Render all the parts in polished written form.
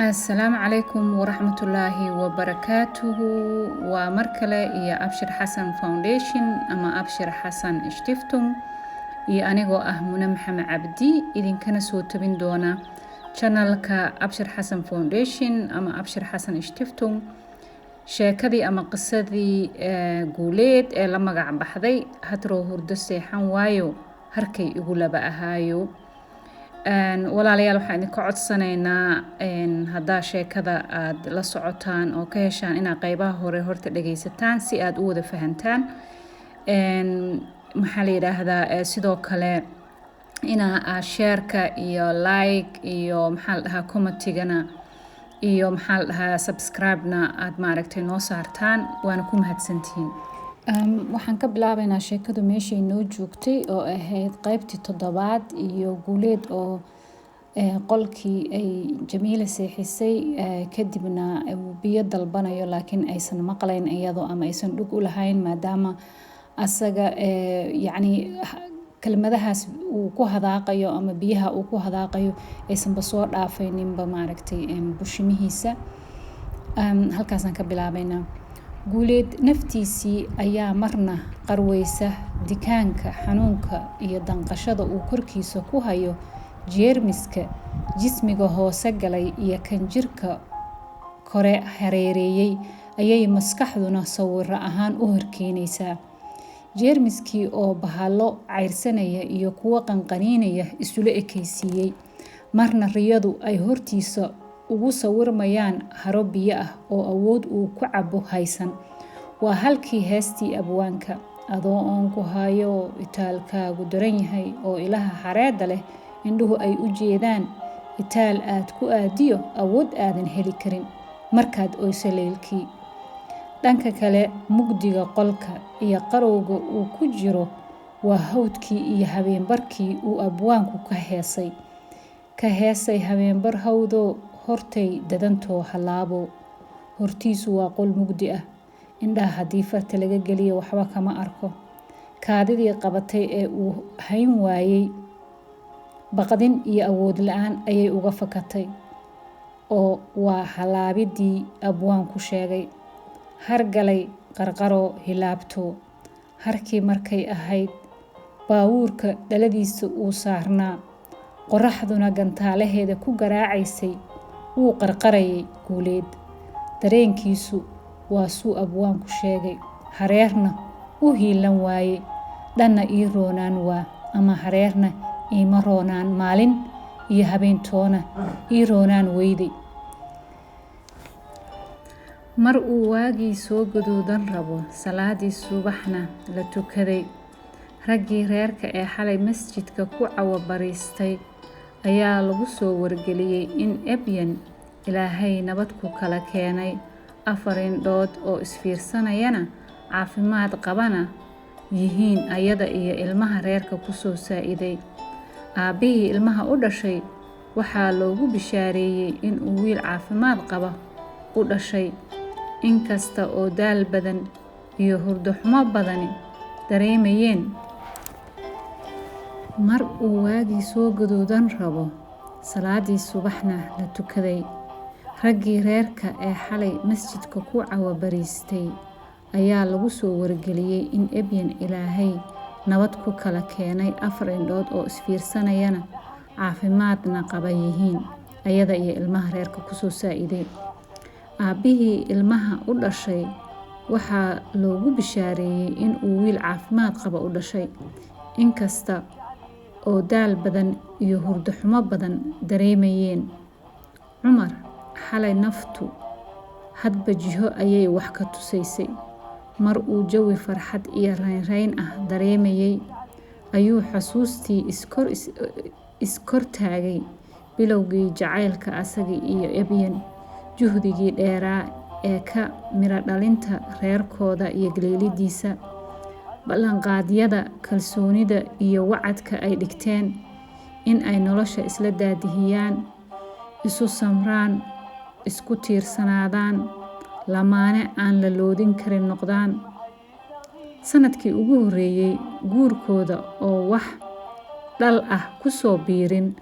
السلام عليكم ورحمة الله وبركاته. ومركلة يا أبشر حسن فاونديشن أما أبشر حسن اشتفتم يا أنيقو أهمنا محمد عبدي إذن كان سوتبين دونا channelك أبشر حسن فاونديشن أما أبشر حسن اشتفتم sheekadii ama qisadii guuleed ee la magac baxday hatroo hurdo seexan waayo harkay igu laba ahaayo. walaalayaal waxaan idinka codsanaynaa haddaa sheekada aad la socotaan oo ka heshaan inaad qaybaha hore horta dhagaysataan si aad u wada fahantaan. maxaa la yidhaahdaa sidoo kale inaa sheerka iyo like iyo maxaa la dhahaa commentigana iyo maxaa la dhahaa subscribe-na aad maaragtay noo saartaan waana ku mahadsantihiin. waxaan ka bilaabaynaa sheekadu meeshay noo joogtay oo ahayd qaybtii 7 iyo guuleed oo qolkii ay Jamiila seexisay kadibna uu biyo dalbanayo laakiin aysan maqlayn iyadoo ama aysan dhug u lahayn maadaama asaga yacni kelmadahaas uu ku hadaaqayo ama biyaha uu ku hadaaqayo aysanba soo dhaafayninba maaragtay bushimihiisa. halkaasaan ka bilaabaynaa. guuleed naftiisii ayaa marna qarweysa dikaanka xanuunka iyo danqashada uu korkiisa ku hayo jeermiska jismiga hoose galay iyo kan jirka kore hareereeyay ayay maskaxduna sawir ahaan u horkeenaysaa. jeermiskii oo bahalo cayrsanaya iyo kuwa qanqaniinaya isula ekaysiiyey. marna riyadu ay hortiisa ugu sawirmayaan haro biyo ah oo awood uu ku cabo haysan. waa halkii heestii abwaanka adoo oon ku hayo itaalkaagu daran yahay oo ilaha xareeda leh indhuhu ay u jeedaan itaal aad ku aadiyo awood aadan heli karin markaad oyso leylkii. dhanka kale mugdiga qolka iyo qarowga uu ku jiro waa hawdkii iyo habeenbarkii uu abwaanku ka heesay habeenbar hawdoo hortay dadantoo halaabo. hortiisu waa qol mugdi ah, indhaha haddii farta laga geliyo waxba kama arko. kaadidii qabatay ee uu hayn waayey baqdin iyo awood la-aan ayay uga fakatay oo waa halaabidii abwaanku sheegay. hargalay qarqaro hilaabto. harkii markay ahayd baawuurka dhaladiisa uu saarnaa qoraxduna gantaalaheeda ku garaacaysay wuu qarqarayay guuleed. dareenkiisu waa suu abwaanku sheegay. hareerna u hiilan waaye dhanna ii roonaan waa ama hareerna iima roonaan maalin iyo habeentoona ii roonaan weyday. mar uu waagii soo gaduudan rabo salaadii subaxna la tukaday raggii reerka ee xalay masjidka ku cawabariistay ayaa lagu soo wargeliyey in ebyan ilaahay nabad ku kala keenay 4 indhood oo isfiirsanayana caafimaad qabana yihiin ayada iyo ilmaha reerka ku soo saa'iday. aabbihii ilmaha u dhashay waxaa loogu bishaareeyey in uu wiil caafimaad qaba u dhashay. inkasta oo daal badan iyo hurdo xumo badani dareemayeen. mar uu waagii soo gaduudan rabo salaadii subaxna la tukaday raggii reerka ee xalay masjidka ku cawabariistay ayaa lagu soo wargeliyey in ebyan ilaahay nabad ku kala keenay 4 indhood oo isfiirsanayana caafimaadna qaba yihiin ayada iyo ilmaha reerka ku soo saa'iday. aabbihii ilmaha u dhashay waxaa loogu bishaareeyey in uu wiil caafimaad qaba u dhashay. inkasta oo daal badan iyo hurdo xumo badan dareemayeen. cumar xalay naftu hadba jiho ayay wax ka tusaysay. mar uu jawi farxad iyo raynrayn ah dareemayay ayuu xasuustii iskor taagay bilowgii jacaylka asaga iyo ebyan, juhdigii dheeraa ee ka miro dhalinta reerkooda iyo galeelidiisa, ballanqaadyada kalsoonida iyo wacadka ay dhigteen in ay nolosha isla daadihiyaan, isu samraan, isku tiirsanaadaan, lamaane aan la loodin karin noqdaan. sanadkii ugu horeeyey guurkooda oo wax dhal ah ku soo biirin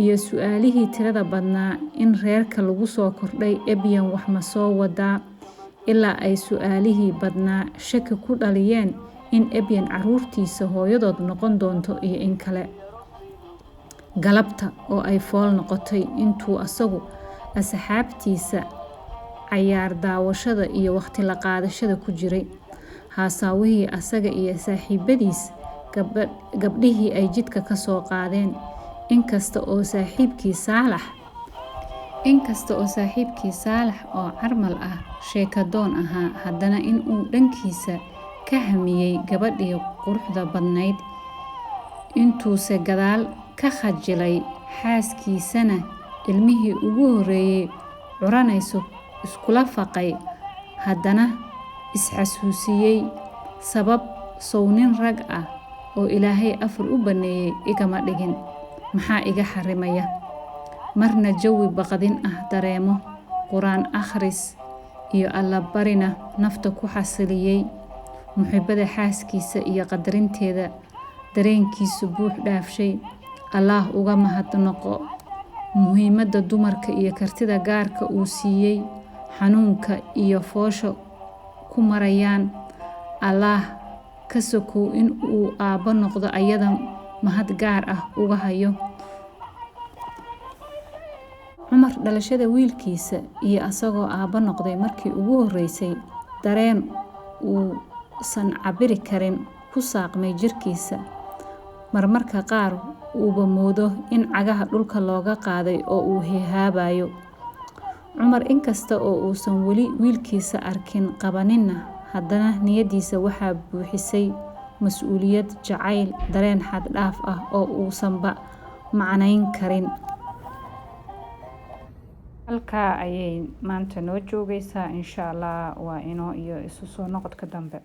iyo su'aalihii tirada badnaa in reerka lagu soo kordhay Ebiyan wax ma soo wadaa, ilaa ay su'aalihii badnaa shaki ku dhaliyeen in Ebiyan carruurtiisa hooyadood noqon doonto iyo in kale. Galabta oo ay fool noqotay intuu asagu asxaabtiisa cayaar daawashada iyo waqti la qaadashada ku jiray, haasaawihii asaga iyo saaxiibadiis gabdhihii ay jidka ka soo qaadeen. Inkasta oo saaxiibkii Saalax oo carmal ah sheekadoon ahaa, haddana inuu dhankiisa ka hamiyey gabadhii quruxda badnayd, intuuse gadaal ka khajilay xaaskiisana ilmihii ugu horreeyay curanayso iskula faqay, haddana isxasuusiyey sabab sow nin rag ah oo Ilaahay afar u baneeyay igama dhigin, maxaa iga xarimaya. Marna jawi baqdin ah dareemo, quraan akhris iyo allabarina nafta ku xasiliyey. Muxibbada xaaskiisa iyo qadarinteeda dareenkiisu buux dhaafshay. Allah uga mahadnaqo muhiimadda dumarka iyo kartida gaarka uu siiyey, xanuunka iyo foosha ku marayaan. Allah ka sokow in uu aabbo noqdo ayada mahad gaar ah uga hayo. Cumar dhalashada wiilkiisa iyo asagoo aabbo noqday markii ugu horreysay, dareen uusan cabiri karin ku saaqmay jirkiisa. Marmarka qaar uuba moodo in cagaha dhulka looga qaaday oo uu heehaabayo. Cumar inkasta oo uusan weli wiilkiisa arkin qabanina, haddana niyadiisa waxaa buuxisay mas'uuliyad, jacayl, dareen xad dhaaf ah oo uusanba macnayn karin. Halkaa ayay maanta noo joogaysaa. Insha Allah waa inoo iyo isu soo noqodka dambe.